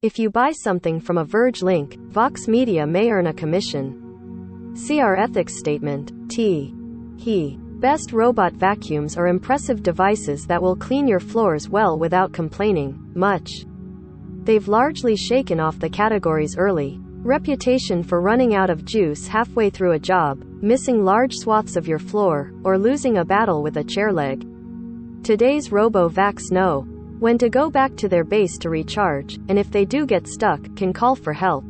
If you buy something from a Verge link, Vox Media may earn a commission. See our ethics statement. Best robot vacuums are impressive devices that will clean your floors well without complaining much. They've largely shaken off the category's early reputation for running out of juice halfway through a job, missing large swaths of your floor, or losing a battle with a chair leg. Today's robo-vacs know when to go back to their base to recharge, and if they do get stuck, can call for help.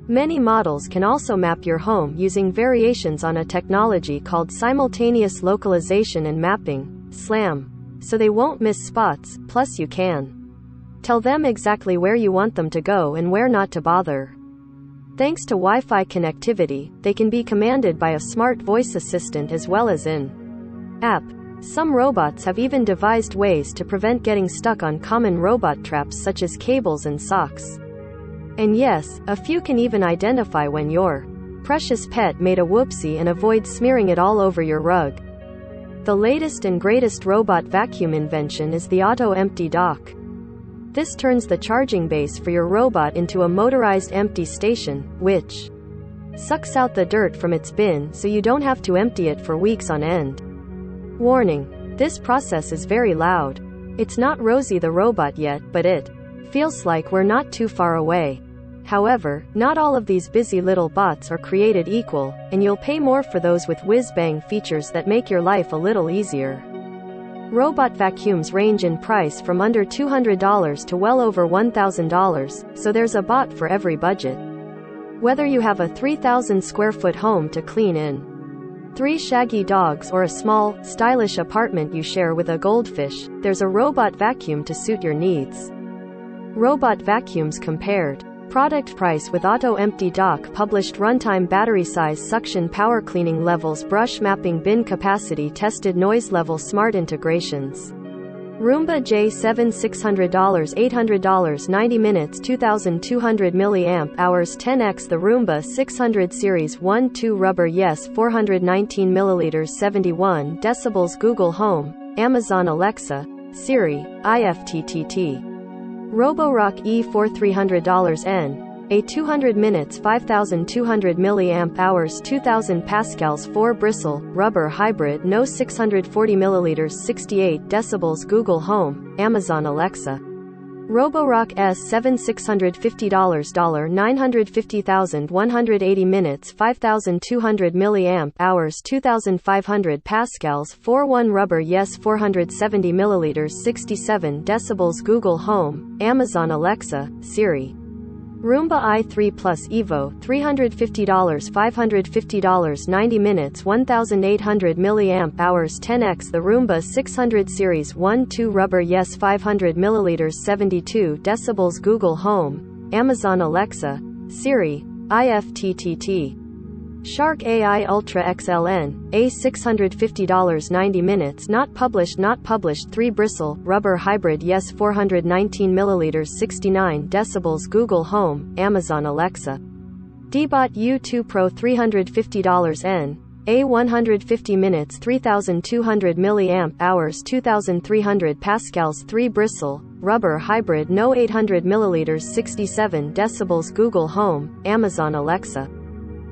Many models can also map your home using variations on a technology called simultaneous localization and mapping, SLAM, so they won't miss spots, plus you can tell them exactly where you want them to go and where not to bother. Thanks to Wi-Fi connectivity, they can be commanded by a smart voice assistant as well as in-app. Some robots have even devised ways to prevent getting stuck on common robot traps such as cables and socks. And yes, a few can even identify when your precious pet made a whoopsie and avoid smearing it all over your rug. The latest and greatest robot vacuum invention is the auto-empty dock. This turns the charging base for your robot into a motorized empty station, which sucks out the dirt from its bin so you don't have to empty it for weeks on end. Warning: this process is very loud. It's not Rosie the robot yet, but it feels like we're not too far away. However, not all of these busy little bots are created equal, and you'll pay more for those with whiz-bang features that make your life a little easier. Robot vacuums range in price from under $200 to well over $1,000, so there's a bot for every budget. Whether you have a 3,000 square foot home to clean in 3 shaggy dogs or a small, stylish apartment you share with a goldfish, there's a robot vacuum to suit your needs. Robot vacuums compared. Product price with auto-empty dock published runtime battery size suction power cleaning levels brush mapping bin capacity tested noise level smart integrations. Roomba J7 $600 $800 90 minutes 2200 mAh 10x The Roomba 600 Series 1-2 Rubber Yes 419 ml 71 decibels Google Home, Amazon Alexa, Siri, IFTTT. Roborock E4 $300 N. A 200 minutes 5200 mAh 2000 pascals 4 bristle, rubber hybrid no 640 ml 68 decibels Google Home, Amazon Alexa. Roborock S7 $650 950,000 180 minutes 5200 mAh 2500 pascals 4-1 rubber Yes 470 ml 67 decibels Google Home, Amazon Alexa, Siri. Roomba i3 Plus Evo $350 $550 90 minutes 1800 mAh 10x The Roomba 600 Series 1-2 Rubber Yes 500 ml 72 decibels Google Home, Amazon Alexa, Siri, IFTTT. Shark AI Ultra XLN, A $650 90 minutes not published 3 bristle, rubber hybrid Yes 419 ml 69 decibels Google Home, Amazon Alexa. Dbot U2 Pro $350 N, A 150 minutes 3200 mAh 2300 pascals 3 bristle, rubber hybrid no 800 ml 67 decibels Google Home, Amazon Alexa.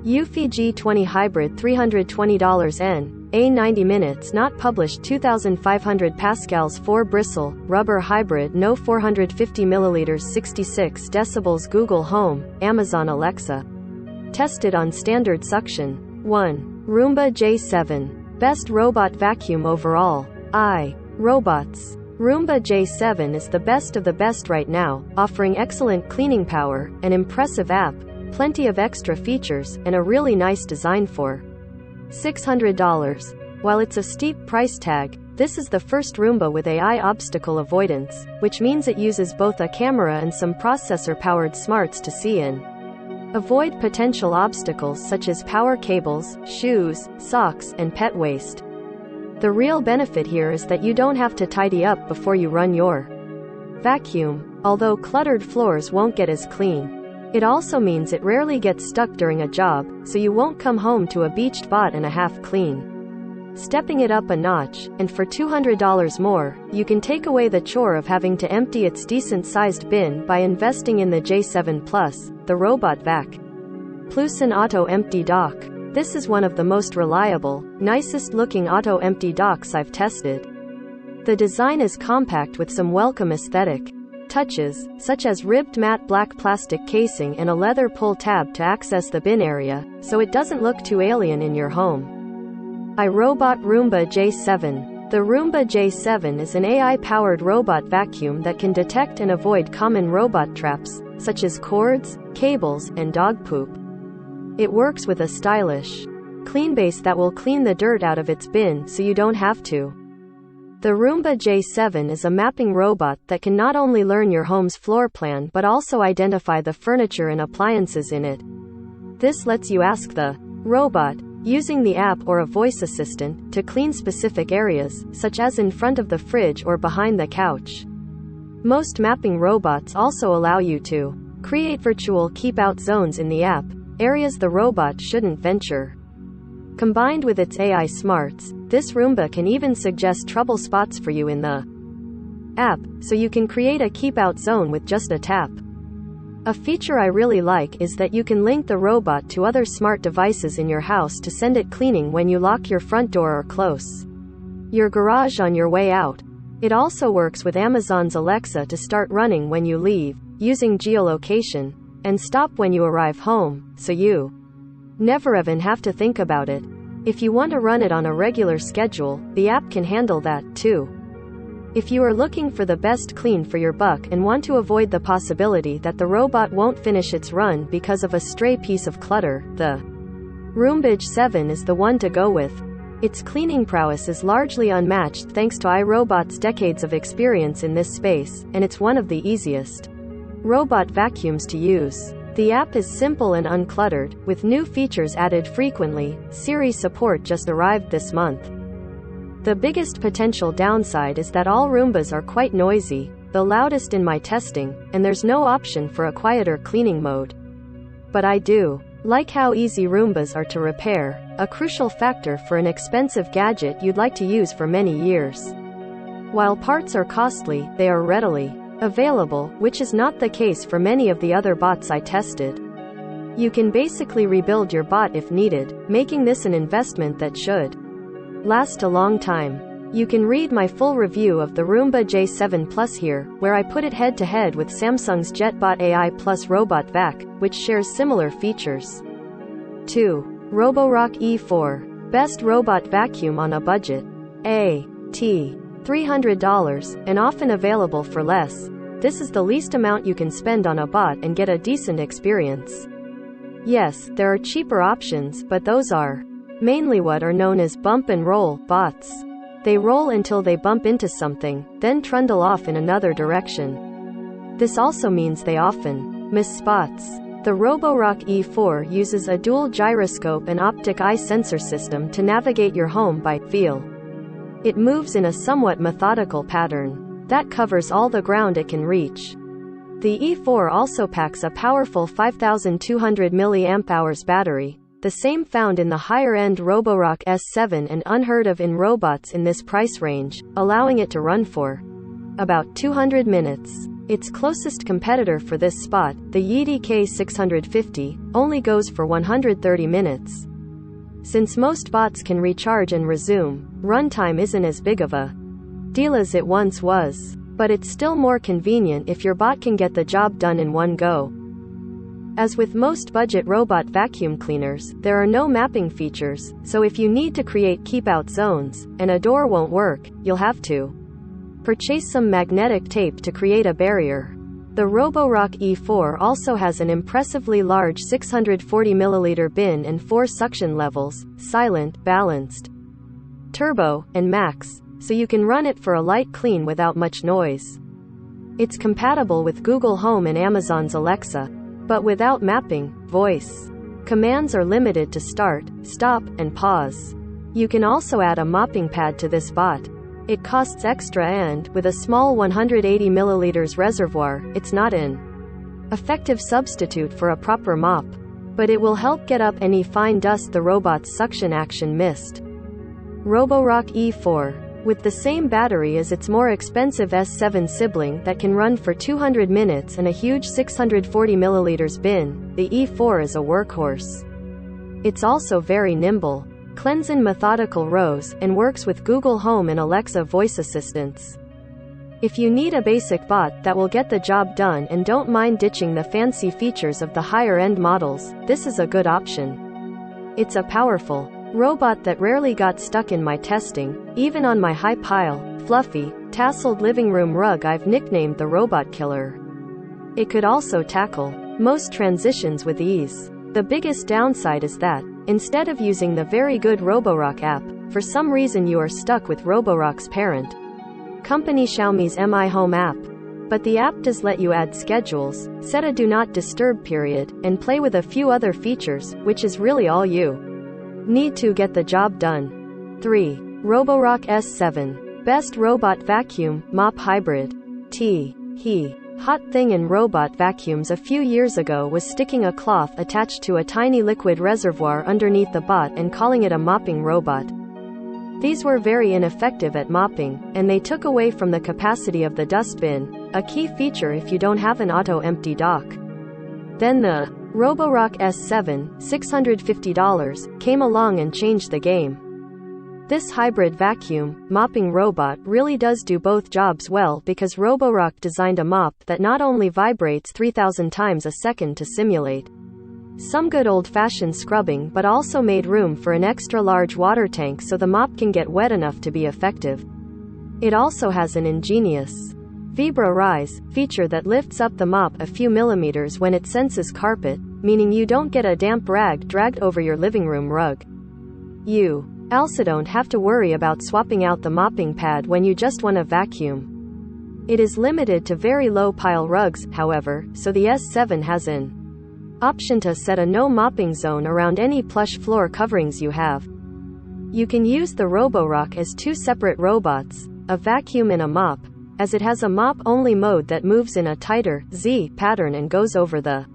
Eufy G20 Hybrid $320 N, A 90 minutes not published 2500 pascals 4 bristle, rubber hybrid no 450 ml 66 decibels Google Home, Amazon Alexa. Tested on standard suction. 1. Roomba J7. Best robot vacuum overall. Robots. Roomba J7 is the best of the best right now, offering excellent cleaning power, an impressive app, plenty of extra features, and a really nice design for $600. While it's a steep price tag, this is the first Roomba with AI obstacle avoidance, which means it uses both a camera and some processor-powered smarts to see and avoid potential obstacles such as power cables, shoes, socks, and pet waste. The real benefit here is that you don't have to tidy up before you run your vacuum, although cluttered floors won't get as clean. It also means it rarely gets stuck during a job, so you won't come home to a beached bot and a half clean stepping it up a notch, and for $200 more, you can take away the chore of having to empty its decent-sized bin by investing in the J7 Plus, the robot vac. Pluson Auto Empty Dock. This is one of the most reliable, nicest-looking auto empty docks I've tested. The design is compact with some welcome aesthetic touches, such as ribbed matte black plastic casing and a leather pull tab to access the bin area, so it doesn't look too alien in your home. iRobot Roomba J7. The Roomba J7 is an AI-powered robot vacuum that can detect and avoid common robot traps, such as cords, cables, and dog poop. It works with a stylish clean base that will clean the dirt out of its bin so you don't have to. The Roomba J7 is a mapping robot that can not only learn your home's floor plan but also identify the furniture and appliances in it. This lets you ask the robot, using the app or a voice assistant, to clean specific areas, such as in front of the fridge or behind the couch. Most mapping robots also allow you to create virtual keep-out zones in the app, areas the robot shouldn't venture. Combined with its AI smarts, this Roomba can even suggest trouble spots for you in the app, so you can create a keep-out zone with just a tap. A feature I really like is that you can link the robot to other smart devices in your house to send it cleaning when you lock your front door or close your garage on your way out. It also works with Amazon's Alexa to start running when you leave, using geolocation, and stop when you arrive home, so you never even have to think about it. If you want to run it on a regular schedule, the app can handle that, too. If you are looking for the best clean for your buck and want to avoid the possibility that the robot won't finish its run because of a stray piece of clutter, the Roomba J7 is the one to go with. Its cleaning prowess is largely unmatched thanks to iRobot's decades of experience in this space, and it's one of the easiest robot vacuums to use. The app is simple and uncluttered, with new features added frequently. Siri support just arrived this month. The biggest potential downside is that all Roombas are quite noisy, the loudest in my testing, and there's no option for a quieter cleaning mode. But I do like how easy Roombas are to repair, a crucial factor for an expensive gadget you'd like to use for many years. While parts are costly, they are readily available, which is not the case for many of the other bots I tested. You can basically rebuild your bot if needed, making this an investment that should last a long time. You can read my full review of the Roomba J7 Plus here, where I put it head-to-head with Samsung's JetBot AI Plus Robot Vac, which shares similar features. 2. Roborock E4. Best robot vacuum on a budget. A.T. $300, and often available for less. This is the least amount you can spend on a bot and get a decent experience. Yes, there are cheaper options, but those are mainly what are known as bump and roll bots. They roll until they bump into something, then trundle off in another direction. This also means they often miss spots. The Roborock E4 uses a dual gyroscope and optic eye sensor system to navigate your home by feel. It moves in a somewhat methodical pattern that covers all the ground it can reach. The E4 also packs a powerful 5200 mAh battery, the same found in the higher-end Roborock S7 and unheard of in robots in this price range, allowing it to run for about 200 minutes. Its closest competitor for this spot, the Yeti K650, only goes for 130 minutes. Since most bots can recharge and resume, runtime isn't as big of a deal as it once was, but it's still more convenient if your bot can get the job done in one go. As with most budget robot vacuum cleaners, there are no mapping features, so if you need to create keep-out zones, and a door won't work, you'll have to purchase some magnetic tape to create a barrier. The Roborock E4 also has an impressively large 640 ml bin and 4 suction levels, silent, balanced, turbo, and max, so you can run it for a light clean without much noise. It's compatible with Google Home and Amazon's Alexa, but without mapping. Voice commands are limited to start, stop, and pause. You can also add a mopping pad to this bot. It costs extra and, with a small 180 ml reservoir, it's not an effective substitute for a proper mop. But it will help get up any fine dust the robot's suction action missed. Roborock E4. With the same battery as its more expensive S7 sibling that can run for 200 minutes and a huge 640ml bin, the E4 is a workhorse. It's also very nimble, cleans in methodical rows, and works with Google Home and Alexa voice assistants. If you need a basic bot that will get the job done and don't mind ditching the fancy features of the higher-end models, this is a good option. It's a powerful robot that rarely got stuck in my testing, even on my high-pile, fluffy, tasseled living room rug I've nicknamed the Robot Killer. It could also tackle most transitions with ease. The biggest downside is that, instead of using the very good Roborock app, for some reason you are stuck with Roborock's parent company Xiaomi's Mi Home app. But the app does let you add schedules, set a do not disturb period, and play with a few other features, which is really all you need to get the job done. 3. Roborock S7. Best Robot Vacuum, Mop Hybrid. Hot thing in robot vacuums a few years ago was sticking a cloth attached to a tiny liquid reservoir underneath the bot and calling it a mopping robot. These were very ineffective at mopping, and they took away from the capacity of the dustbin, a key feature if you don't have an auto-empty dock. Then the Roborock S7, $650, came along and changed the game. This hybrid vacuum, mopping robot really does do both jobs well because Roborock designed a mop that not only vibrates 3,000 times a second to simulate some good old-fashioned scrubbing but also made room for an extra-large water tank so the mop can get wet enough to be effective. It also has an ingenious Vibra Rise feature that lifts up the mop a few millimeters when it senses carpet, meaning you don't get a damp rag dragged over your living room rug. You also don't have to worry about swapping out the mopping pad when you just want a vacuum. It is limited to very low pile rugs, however, so the S7 has an option to set a no mopping zone around any plush floor coverings you have. You can use the Roborock as two separate robots, a vacuum and a mop, as it has a mop-only mode that moves in a tighter Z pattern and goes over the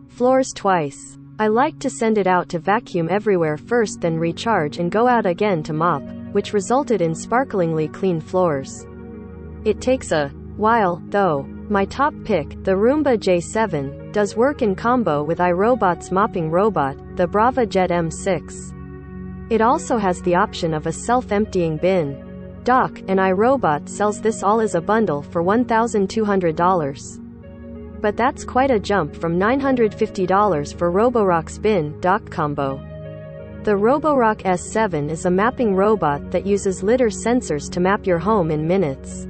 floors twice. I like to send it out to vacuum everywhere first, then recharge and go out again to mop, which resulted in sparklingly clean floors. It takes a while, though. My top pick, the Roomba J7, does work in combo with iRobot's mopping robot, the Brava Jet M6. It also has the option of a self-emptying bin dock, and iRobot sells this all as a bundle for $1,200. But that's quite a jump from $950 for Roborock's bin dock combo. The Roborock S7 is a mapping robot that uses lidar sensors to map your home in minutes.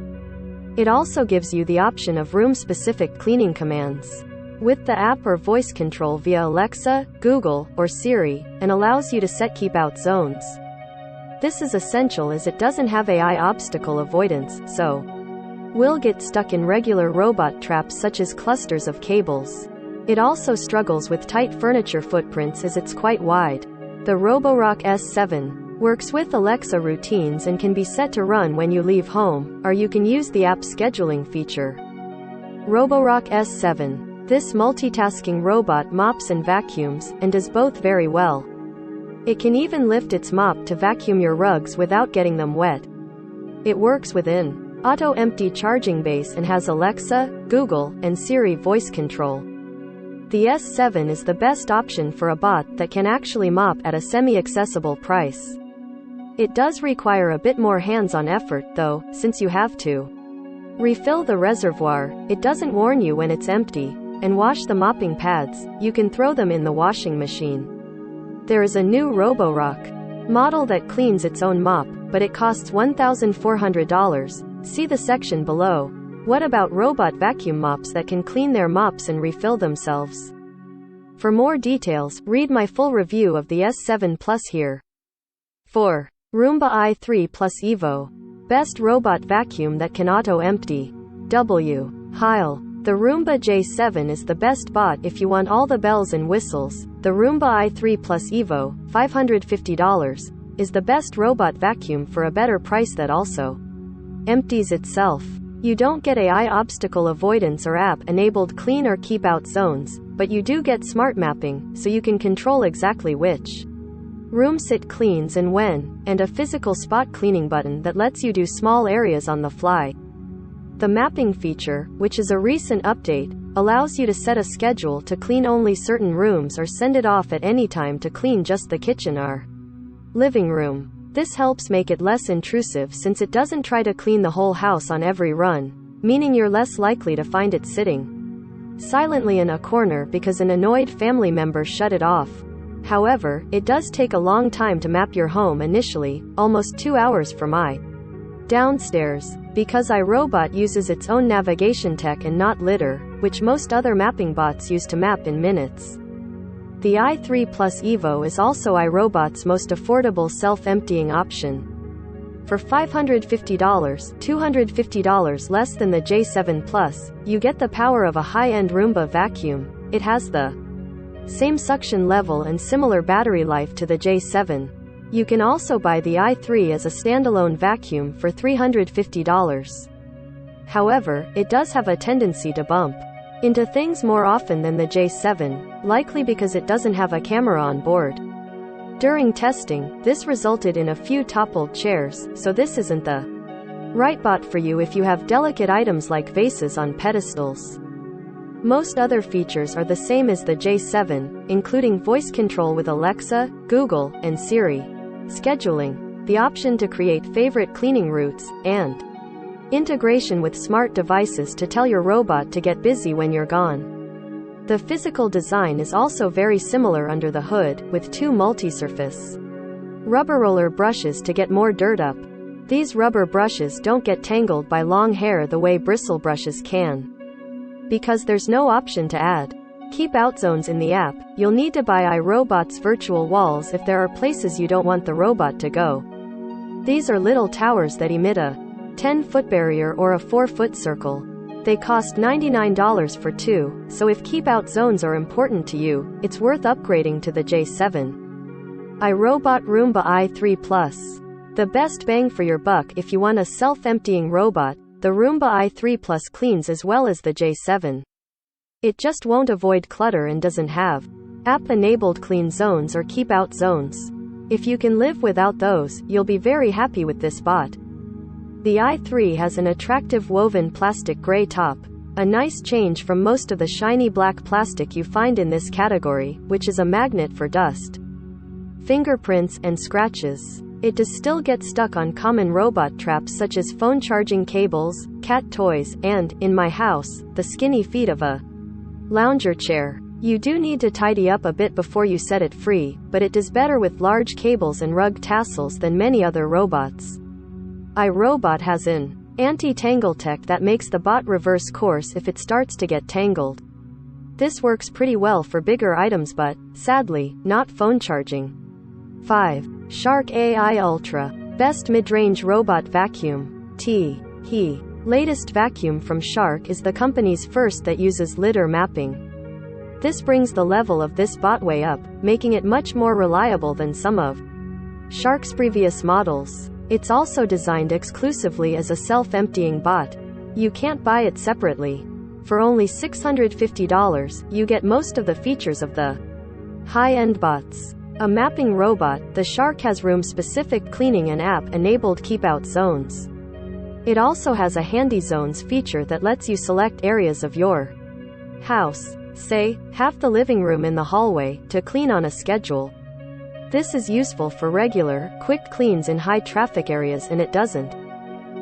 It also gives you the option of room-specific cleaning commands with the app or voice control via Alexa, Google, or Siri, and allows you to set keep-out zones. This is essential as it doesn't have AI obstacle avoidance, so will get stuck in regular robot traps such as clusters of cables. It also struggles with tight furniture footprints as it's quite wide. The Roborock S7 works with Alexa routines and can be set to run when you leave home, or you can use the app scheduling feature. Roborock S7. This multitasking robot mops and vacuums, and does both very well. It can even lift its mop to vacuum your rugs without getting them wet. It works with an auto-empty charging base and has Alexa, Google, and Siri voice control. The S7 is the best option for a bot that can actually mop at a semi-accessible price. It does require a bit more hands-on effort, though, since you have to refill the reservoir, it doesn't warn you when it's empty, and wash the mopping pads, you can throw them in the washing machine. There is a new Roborock model that cleans its own mop, but it costs $1,400. See the section below. What about robot vacuum mops that can clean their mops and refill themselves? For more details, read my full review of the S7 Plus here. 4. Roomba i3 Plus Evo. Best robot vacuum that can auto-empty. Heil. The Roomba J7 is the best bot if you want all the bells and whistles. The Roomba i3 Plus Evo, $550, is the best robot vacuum for a better price that also empties itself. You don't get AI obstacle avoidance or app-enabled clean or keep-out zones, but you do get smart mapping, so you can control exactly which Room sit cleans and when, and a physical spot cleaning button that lets you do small areas on the fly. The mapping feature, which is a recent update, allows you to set a schedule to clean only certain rooms or send it off at any time to clean just the kitchen or living room. This helps make it less intrusive since it doesn't try to clean the whole house on every run, meaning you're less likely to find it sitting silently in a corner because an annoyed family member shut it off. However, it does take a long time to map your home initially, almost 2 hours for my downstairs, because iRobot uses its own navigation tech and not litter, which most other mapping bots use to map in minutes. The i3 Plus Evo is also iRobot's most affordable self-emptying option. For $550, $250 less than the J7 Plus, you get the power of a high-end Roomba vacuum. It has the same suction level and similar battery life to the J7. You can also buy the i3 as a standalone vacuum for $350. However, it does have a tendency to bump into things more often than the J7, likely because it doesn't have a camera on board. During testing, this resulted in a few toppled chairs, so this isn't the right bot for you if you have delicate items like vases on pedestals. Most other features are the same as the J7, including voice control with Alexa, Google, and Siri, scheduling, the option to create favorite cleaning routes, and integration with smart devices to tell your robot to get busy when you're gone. The physical design is also very similar under the hood, with two multi-surface rubber roller brushes to get more dirt up. These rubber brushes don't get tangled by long hair the way bristle brushes can. Because there's no option to add keep out zones in the app, you'll need to buy iRobot's virtual walls if there are places you don't want the robot to go. These are little towers that emit a 10-foot barrier or a 4-foot circle. They cost $99 for two, so if keep out zones are important to you, it's worth upgrading to the J7. iRobot Roomba i3 Plus. The best bang for your buck if you want a self-emptying robot. The Roomba i3 Plus cleans as well as the J7. It just won't avoid clutter and doesn't have app-enabled clean zones or keep-out zones. If you can live without those, you'll be very happy with this bot. The i3 has an attractive woven plastic gray top, a nice change from most of the shiny black plastic you find in this category, which is a magnet for dust, fingerprints, and scratches. It does still get stuck on common robot traps such as phone charging cables, cat toys, and, in my house, the skinny feet of a lounger chair. You do need to tidy up a bit before you set it free, but it does better with large cables and rug tassels than many other robots. iRobot has an anti-tangle tech that makes the bot reverse course if it starts to get tangled. This works pretty well for bigger items but, sadly, not phone charging. 5. Shark AI Ultra. Best mid-range robot vacuum. He. Latest vacuum from Shark is the company's first that uses litter mapping. This brings the level of this bot way up, making it much more reliable than some of Shark's previous models. It's also designed exclusively as a self-emptying bot. You can't buy it separately. For only $650, you get most of the features of the high-end bots. A mapping robot, the Shark has room-specific cleaning and app-enabled keep-out zones. It also has a handy zones feature that lets you select areas of your house, say, half the living room in the hallway, to clean on a schedule. This is useful for regular, quick cleans in high-traffic areas and it doesn't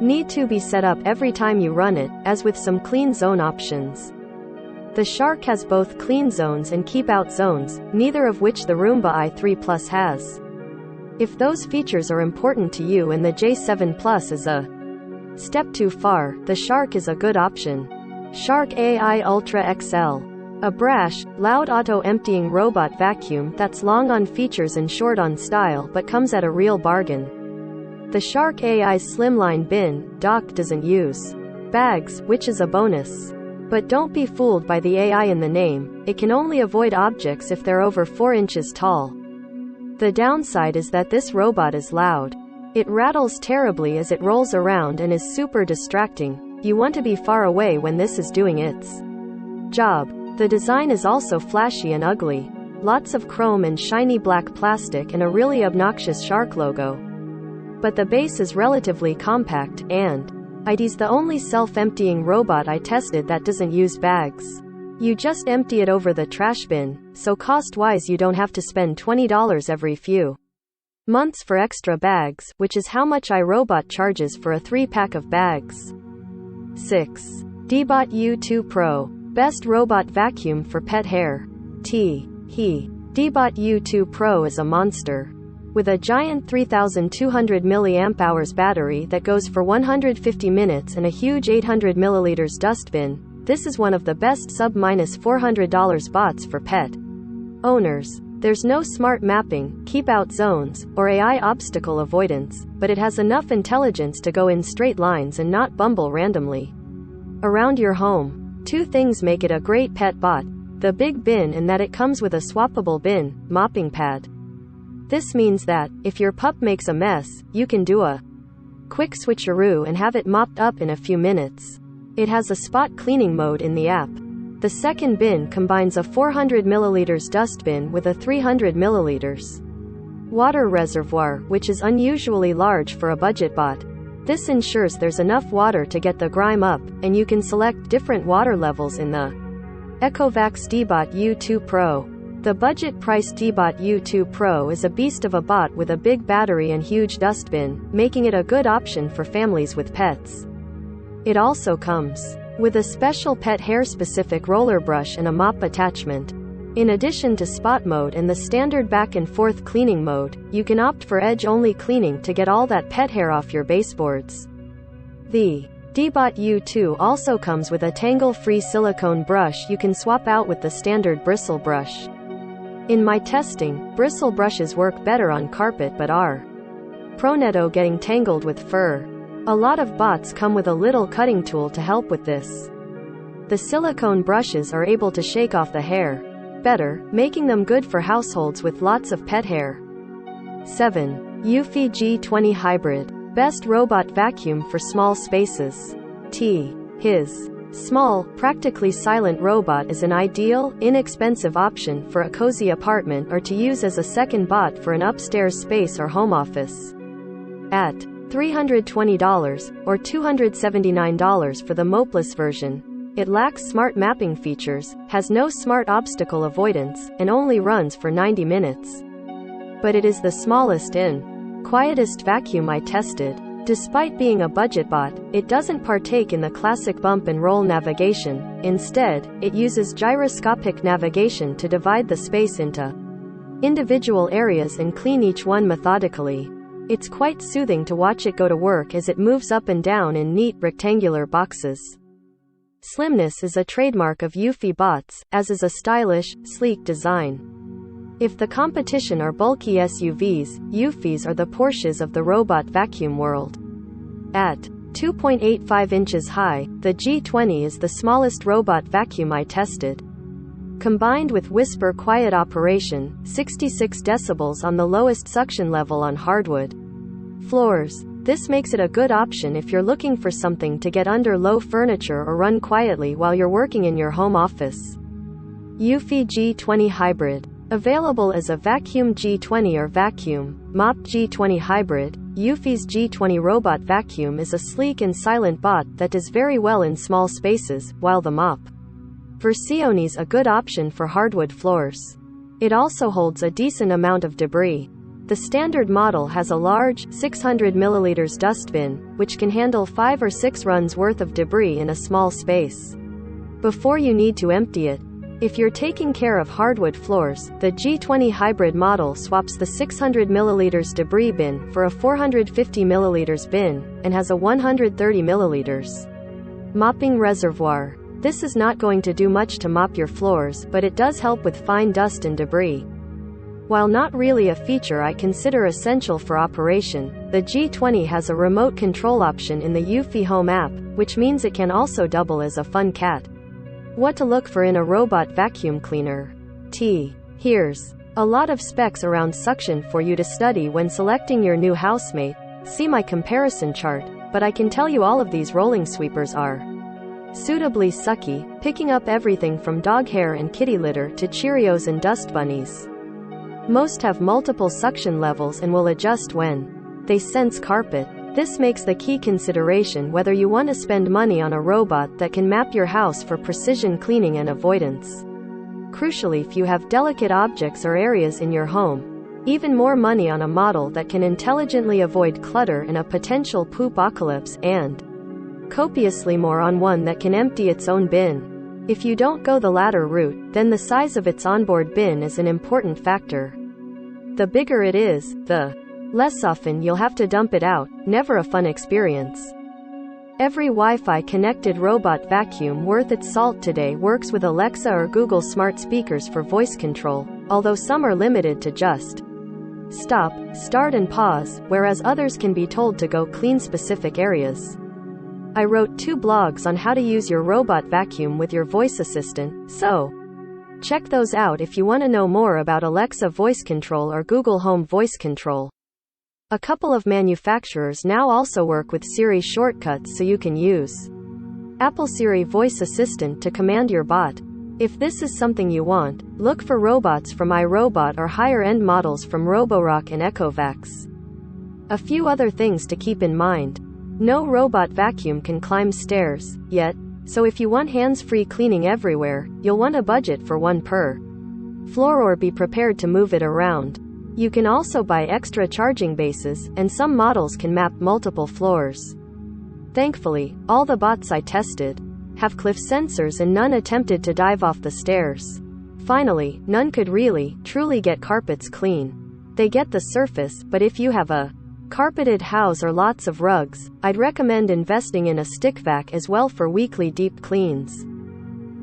need to be set up every time you run it, as with some clean zone options. The Shark has both clean zones and keep-out zones, neither of which the Roomba i3 Plus has. If those features are important to you and the J7 Plus is a step too far, the Shark is a good option. Shark AI Ultra XL. A brash, loud auto-emptying robot vacuum that's long on features and short on style but comes at a real bargain. The Shark AI's slimline bin dock doesn't use bags, which is a bonus. But don't be fooled by the AI in the name, it can only avoid objects if they're over 4 inches tall. The downside is that this robot is loud. It rattles terribly as it rolls around and is super distracting. You want to be far away when this is doing its job. The design is also flashy and ugly. lots of chrome and shiny black plastic and a really obnoxious shark logo. But the base is relatively compact, and it's the only self-emptying robot I tested that doesn't use bags. You just empty it over the trash bin, so cost-wise you don't have to spend $20 every few months for extra bags, which is how much iRobot charges for a 3-pack of bags. 6. Dbot U2 Pro. Best robot vacuum for pet hair. Dbot U2 Pro is a monster. With a giant 3200 mAh battery that goes for 150 minutes and a huge 800 ml dustbin, this is one of the best sub-$400 bots for pet owners. There's no smart mapping, keep-out zones, or AI obstacle avoidance, but it has enough intelligence to go in straight lines and not bumble randomly around your home. 2 things make it a great pet bot: the big bin and that it comes with a swappable bin mopping pad. This means that, if your pup makes a mess, you can do a quick switcheroo and have it mopped up in a few minutes. It has a spot cleaning mode in the app. The second bin combines a 400 ml dustbin with a 300 ml water reservoir, which is unusually large for a budget bot. This ensures there's enough water to get the grime up, and you can select different water levels in the Ecovacs Dbot U2 Pro. The budget-priced Dbot U2 Pro is a beast of a bot with a big battery and huge dustbin, making it a good option for families with pets. It also comes with a special pet hair-specific roller brush and a mop attachment. In addition to spot mode and the standard back-and-forth cleaning mode, you can opt for edge-only cleaning to get all that pet hair off your baseboards. The Dbot U2 also comes with a tangle-free silicone brush you can swap out with the standard bristle brush. In my testing, bristle brushes work better on carpet but are prone getting tangled with fur. A lot of bots come with a little cutting tool to help with this. The silicone brushes are able to shake off the hair better, making them good for households with lots of pet hair. 7. Eufy G20 Hybrid. Best robot vacuum for small spaces. His small, practically silent robot is an ideal, inexpensive option for a cozy apartment or to use as a second bot for an upstairs space or home office. At $320, or $279 for the mopeless version, it lacks smart mapping features, has no smart obstacle avoidance, and only runs for 90 minutes. But it is the smallest and quietest vacuum I tested. Despite being a budget bot, it doesn't partake in the classic bump and roll navigation. Instead, it uses gyroscopic navigation to divide the space into individual areas and clean each one methodically. It's quite soothing to watch it go to work as it moves up and down in neat rectangular boxes. Slimness is a trademark of Eufy bots, as is a stylish, sleek design. If the competition are bulky SUVs, Eufys are the Porsches of the robot vacuum world. At 2.85 inches high, the G20 is the smallest robot vacuum I tested. Combined with whisper quiet operation, 66 decibels on the lowest suction level on hardwood floors. This makes it a good option if you're looking for something to get under low furniture or run quietly while you're working in your home office. Eufy G20 Hybrid. Available as a Vacuum G20 or Vacuum Mop G20 Hybrid, Eufy's G20 Robot Vacuum is a sleek and silent bot that does very well in small spaces, while the Mop Versione's a good option for hardwood floors. It also holds a decent amount of debris. The standard model has a large, 600 ml dustbin, which can handle 5 or 6 runs worth of debris in a small space before you need to empty it. If you're taking care of hardwood floors, the G20 Hybrid model swaps the 600 ml debris bin for a 450 ml bin, and has a 130 ml mopping reservoir. This is not going to do much to mop your floors, but it does help with fine dust and debris. While not really a feature I consider essential for operation, the G20 has a remote control option in the Eufy Home app, which means it can also double as a fun cat. What to look for in a robot vacuum cleaner. Here's a lot of specs around suction for you to study when selecting your new housemate. See my comparison chart, but I can tell you all of these rolling sweepers are suitably sucky, picking up everything from dog hair and kitty litter to Cheerios and dust bunnies. Most have multiple suction levels and will adjust when they sense carpet. This makes the key consideration whether you want to spend money on a robot that can map your house for precision cleaning and avoidance. Crucially, if you have delicate objects or areas in your home, even more money on a model that can intelligently avoid clutter and a potential poop-apocalypse, and copiously more on one that can empty its own bin. If you don't go the latter route, then the size of its onboard bin is an important factor. The bigger it is, the less often you'll have to dump it out. Never a fun experience. Every Wi-Fi connected robot vacuum worth its salt today works with Alexa or Google smart speakers for voice control, although some are limited to just stop, start and pause, whereas others can be told to go clean specific areas. I wrote 2 blogs on how to use your robot vacuum with your voice assistant, so check those out if you want to know more about Alexa voice control or Google Home voice control. A couple of manufacturers now also work with Siri shortcuts so you can use Apple Siri voice assistant to command your bot. If this is something you want, look for robots from iRobot or higher-end models from Roborock and Echovacs. A few other things to keep in mind. No robot vacuum can climb stairs yet, so if you want hands-free cleaning everywhere, you'll want a budget for one per floor or be prepared to move it around. You can also buy extra charging bases, and some models can map multiple floors. Thankfully, all the bots I tested have cliff sensors and none attempted to dive off the stairs. Finally, none could really, truly get carpets clean. They get the surface, but if you have a carpeted house or lots of rugs, I'd recommend investing in a stick vac as well for weekly deep cleans.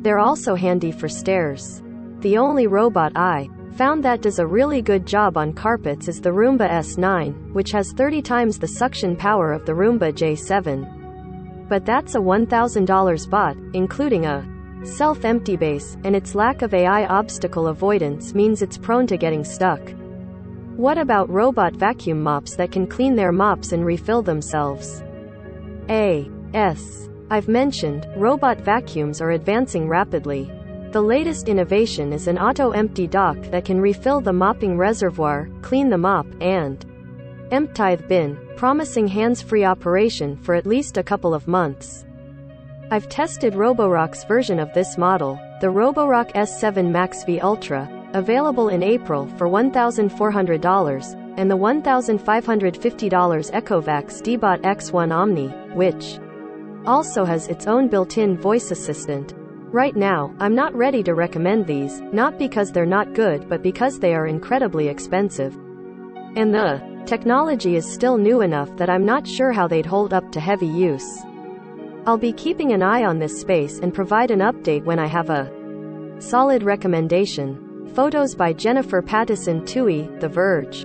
They're also handy for stairs. The only robot I found that does a really good job on carpets is the Roomba S9, which has 30 times the suction power of the Roomba J7. But that's a $1,000 bot, including a self-empty base, and its lack of AI obstacle avoidance means it's prone to getting stuck. What about robot vacuum mops that can clean their mops and refill themselves? As I've mentioned, robot vacuums are advancing rapidly. The latest innovation is an auto-empty dock that can refill the mopping reservoir, clean the mop, and empty the bin, promising hands-free operation for at least a couple of months. I've tested Roborock's version of this model, the Roborock S7 Max V Ultra, available in April for $1,400, and the $1,550 Echovacs Dbot X1 Omni, which also has its own built-in voice assistant. Right now, I'm not ready to recommend these, not because they're not good but because they are incredibly expensive. And the technology is still new enough that I'm not sure how they'd hold up to heavy use. I'll be keeping an eye on this space and provide an update when I have a solid recommendation. Photos by Jennifer Pattison Toohey, The Verge.